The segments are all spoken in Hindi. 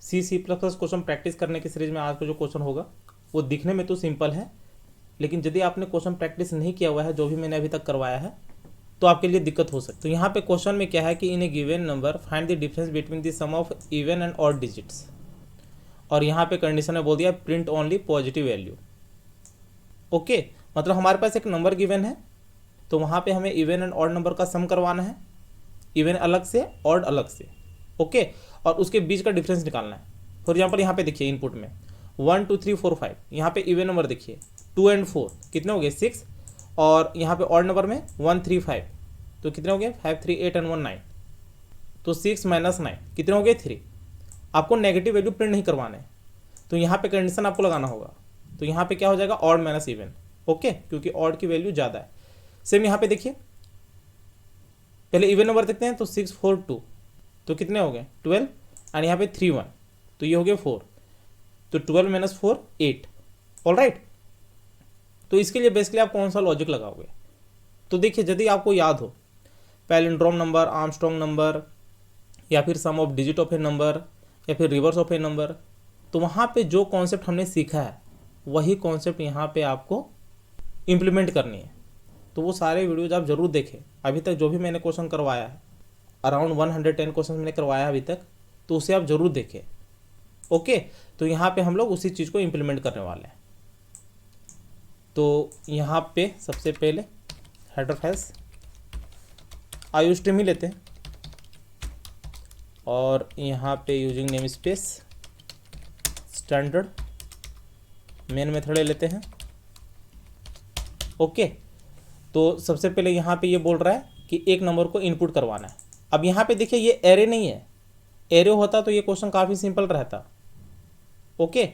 C++ क्वेश्चन प्रैक्टिस करने की सीरीज में आज का जो क्वेश्चन होगा वो दिखने में तो सिंपल है, लेकिन यदि आपने क्वेश्चन प्रैक्टिस नहीं किया हुआ है जो भी मैंने अभी तक करवाया है तो आपके लिए दिक्कत हो सकती है। तो यहाँ पे क्वेश्चन में क्या है कि in a given number find the difference between the sum of even and odd digits, और यहाँ पे कंडीशन में बोल दिया print only positive value. Okay, मतलब हमारे पास एक नंबर गिवन है तो वहाँ पे हमें इवन एंड ऑड नंबर का सम करवाना है, इवन अलग से ऑड अलग से। ओके, और उसके बीच का डिफरेंस निकालना है। फॉर एग्जाम्पल यहाँ पे देखिए इनपुट में 1 2 3 4 5, यहाँ पे इवन नंबर देखिए 2 और 4 कितने हो गए 6, और यहाँ पे ऑड नंबर में 1 3 5 तो कितने हो गए 5 3 8 और 1 9, तो 6 माइनस 9 कितने हो गए 3। आपको नेगेटिव वैल्यू प्रिंट नहीं करवाना है, तो यहाँ पे कंडीशन आपको लगाना होगा। तो यहाँ पे क्या हो जाएगा ऑड माइनस इवन। ओके, क्योंकि ऑड की वैल्यू ज़्यादा है। सेम यहाँ पे देखिए, पहले इवन नंबर देखते हैं तो 6 4 2 तो कितने हो गए 12, और यहाँ पे 3 1 तो ये हो गया 4, तो 12 माइनस 4 8। ऑल राइट, तो इसके लिए बेसिकली आप कौन सा लॉजिक लगाओगे? तो देखिए यदि आपको याद हो पैलिंड्रोम नंबर, आर्मस्ट्रॉन्ग नंबर, या फिर sum of digit of A number, या फिर रिवर्स ऑफ ए नंबर, तो वहाँ पे जो कॉन्सेप्ट हमने सीखा है वही कॉन्सेप्ट यहाँ पे आपको इम्प्लीमेंट करनी है। तो वो सारे वीडियोज आप जरूर देखें। अभी तक जो भी मैंने क्वेश्चन करवाया है, अराउंड 110 क्वेश्चन मैंने करवाया है अभी तक, तो उसे आप जरूर देखें। ओके, तो यहाँ पे हम लोग उसी चीज़ को इम्प्लीमेंट करने वाले हैं। तो यहाँ पे सबसे पहले हेडर फाइल्स आईओस्ट्रीम ही लेते हैं, और यहाँ पे using name space standard main method ले लेते हैं। ओके, तो सबसे पहले यहाँ पे ये बोल रहा है कि एक नंबर को इनपुट करवाना है। अब यहाँ पे देखिए ये एरे नहीं है, एरे होता तो ये क्वेश्चन काफ़ी सिंपल रहता। ओके,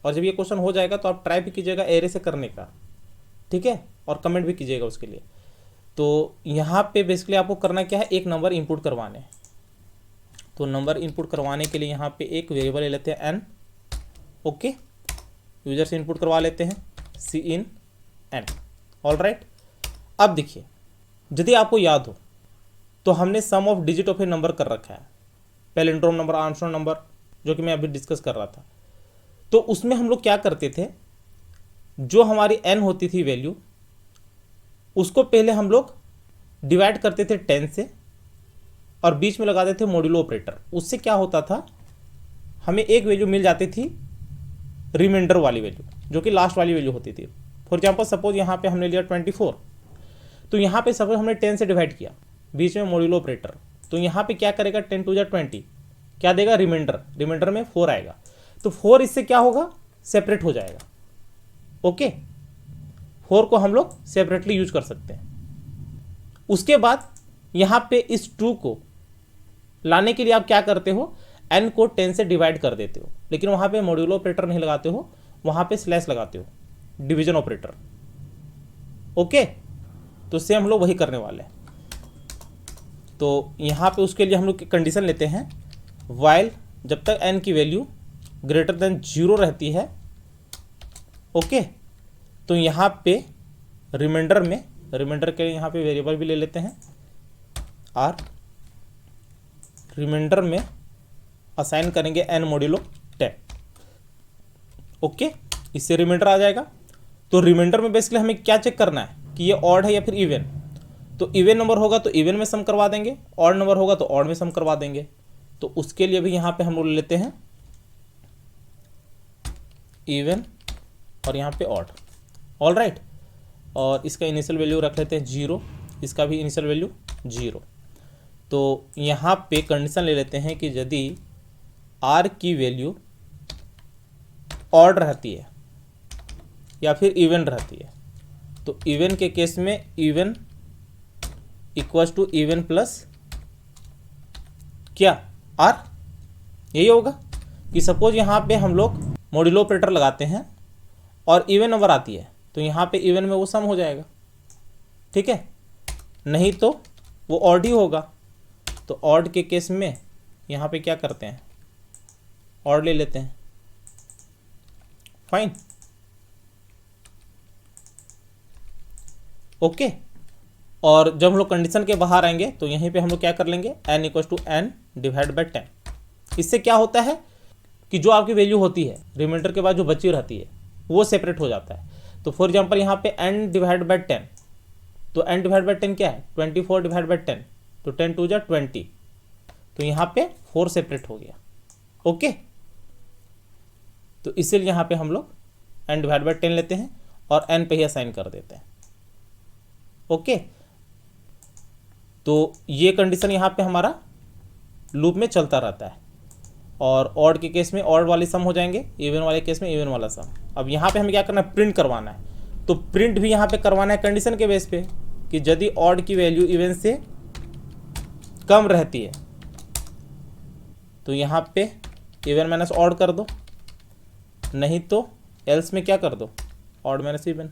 और जब ये क्वेश्चन हो जाएगा तो आप ट्राई भी कीजिएगा एरे से करने का, ठीक है, और कमेंट भी कीजिएगा उसके लिए। तो यहाँ पे बेसिकली आपको करना क्या है, एक नंबर इनपुट करवाने। तो नंबर इनपुट करवाने के लिए यहाँ पे एक वेरिएबल ले लेते हैं n। ओके, यूजर से इनपुट करवा लेते हैं cin n। All right, अब देखिए यदि आपको याद हो तो हमने सम ऑफ डिजिट ऑफ ए नंबर कर रखा है, पैलिंड्रोम नंबर, आर्मस्ट्रॉन्ग नंबर, जो कि मैं अभी डिस्कस कर रहा था। तो उसमें हम लोग क्या करते थे, जो हमारी n होती थी वैल्यू, उसको पहले हम लोग डिवाइड करते थे 10 से, और बीच में लगाते थे मॉड्यूलो ऑपरेटर। उससे क्या होता था, हमें एक वैल्यू मिल जाती थी रिमाइंडर वाली वैल्यू, जो कि लास्ट वाली वैल्यू होती थी। फॉर एग्जाम्पल सपोज यहाँ पे हमने लिया 24, तो यहाँ पे सपोज हमने 10 से डिवाइड किया, बीच में मॉड्यूलो ऑपरेटर, तो यहाँ पे क्या करेगा 10 2 20, क्या देगा रिमाइंडर, रिमाइंडर में 4 आएगा, तो 4 इससे क्या होगा सेपरेट हो जाएगा। ओके, 4 को हम लोग सेपरेटली यूज कर सकते हैं। उसके बाद यहाँ पे इस 2 को लाने के लिए आप क्या करते हो, n को 10 से डिवाइड कर देते हो, लेकिन वहाँ पे मॉड्यूलो ऑपरेटर नहीं लगाते हो, वहाँ पे स्लैश लगाते हो, डिवीजन ऑपरेटर। ओके, तो इससे हम लोग वही करने वाले हैं। तो यहाँ पे उसके लिए हम लोग कंडीशन लेते हैं वाइल जब तक n की वैल्यू ग्रेटर देन 0 रहती है। ओके, तो यहाँ पे रिमाइंडर में, रिमाइंडर के यहाँ पे वेरिएबल भी ले लेते हैं r, रिमाइंडर में असाइन करेंगे n मॉड्यूलो 10। ओके, इससे रिमाइंडर आ जाएगा। तो रिमाइंडर में बेसिकली हमें क्या चेक करना है कि ये ऑड है या फिर इवन। तो इवन नंबर होगा तो इवन में सम करवा देंगे, ऑड नंबर होगा तो ऑड में सम करवा देंगे। तो उसके लिए भी यहाँ पे हम लोग लेते हैं इवन और यहाँ पे ऑड। ऑल राइट, और इसका इनिशियल वैल्यू रख लेते हैं 0, इसका भी इनिशियल वैल्यू 0। तो यहाँ पे कंडीशन ले लेते हैं कि यदि r की वैल्यू ऑड रहती है या फिर इवन रहती है, तो इवन के केस में even equals to even plus क्या r, यही होगा। कि सपोज यहाँ पे हम लोग मॉड्यूलो ऑपरेटर लगाते हैं और इवन नंबर आती है, तो यहाँ पे इवन में वो सम हो जाएगा, ठीक है, नहीं तो वो ऑड ही होगा। तो ऑड के केस में यहाँ पे क्या करते हैं, ऑड ले लेते हैं। फाइन, ओके, और जब हम लोग कंडीशन के बाहर आएंगे तो यहीं पे हम लोग क्या कर लेंगे, n equal to n divide by 10। इससे क्या होता है कि जो आपकी वैल्यू होती है रिमाइंडर के बाद जो बची रहती है वो सेपरेट हो जाता है। तो फॉर एग्जांपल यहाँ पे n डिवाइड बाई 10, तो n डिवाइड बाई 10 क्या है 24 डिवाइड बाई 10, तो 10 टू जा 20, तो यहाँ पे 4 सेपरेट हो गया। ओके, तो इसीलिए यहाँ पे हम लोग n डिवाइड बाई 10 लेते हैं और n पे ही असाइन कर देते हैं। ओके, तो ये कंडीशन यहाँ पे हमारा लूप में चलता रहता है, और ऑड के केस में ऑड वाली सम हो जाएंगे, इवन वाले केस में इवन वाला सम। अब यहाँ पे हमें क्या करना है, प्रिंट करवाना है। तो प्रिंट भी यहाँ पे करवाना है कंडीशन के बेस पे कि यदि ऑड की वैल्यू इवन से कम रहती है तो यहाँ पे इवन माइनस ऑड कर दो, नहीं तो एल्स में क्या कर दो, ऑड माइनस इवन।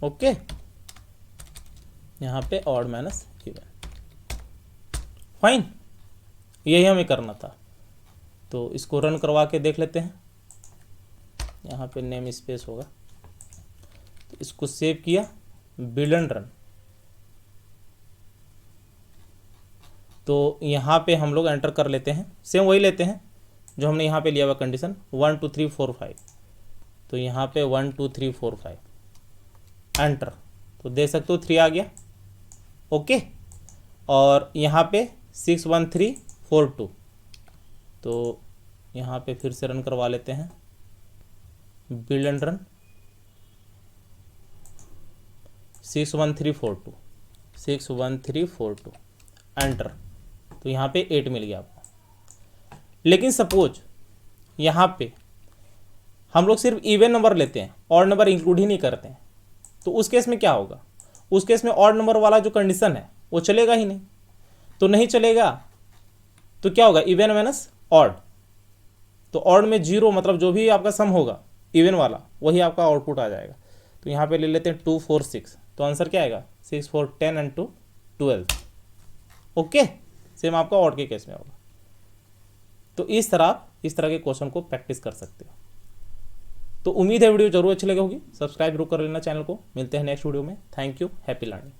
ओके, यहाँ पे ऑड माइनस इवन। फाइन, यही हमें करना था। तो इसको रन करवा के देख लेते हैं। यहाँ पे नेम स्पेस होगा, तो इसको सेव किया, बिल्ड एंड रन। तो यहाँ पे हम लोग एंटर कर लेते हैं, सेम वही लेते हैं जो हमने यहाँ पे लिया हुआ कंडीशन 1 2 3 4 5। तो यहाँ पे 1 2 3 4 5 एंटर, तो देख सकते हो 3 आ गया। ओके, और यहाँ पे 6 1 3 4 2, तो यहाँ पे फिर से रन करवा लेते हैं, बिल्ड एंड रन। 6 1 3 4 2, 6 1 3 4 2 एंटर, तो यहाँ पे 8 मिल गया आपको। लेकिन सपोज यहाँ पे हम लोग सिर्फ इवन नंबर लेते हैं, ऑड नंबर इंक्लूड ही नहीं करते हैं, तो उस केस में क्या होगा, उस केस में ऑड नंबर वाला जो कंडीशन है वो चलेगा ही नहीं। तो नहीं चलेगा तो क्या होगा, इवन माइनस ऑड। तो ऑड में 0, मतलब जो भी आपका सम होगा इवन वाला वही आपका आउटपुट आ जाएगा। तो यहाँ पे ले लेते हैं 2 4 6, तो आंसर क्या आएगा 6 4 10 एंड 2 12। ओके, सेम आपका ऑड के केस में होगा। तो इस तरह के क्वेश्चन को प्रैक्टिस कर सकते हो। तो उम्मीद है वीडियो जरूर अच्छी लगी होगी। सब्सक्राइब जरूर कर लेना चैनल को। मिलते हैं नेक्स्ट वीडियो में। Thank you, happy learning.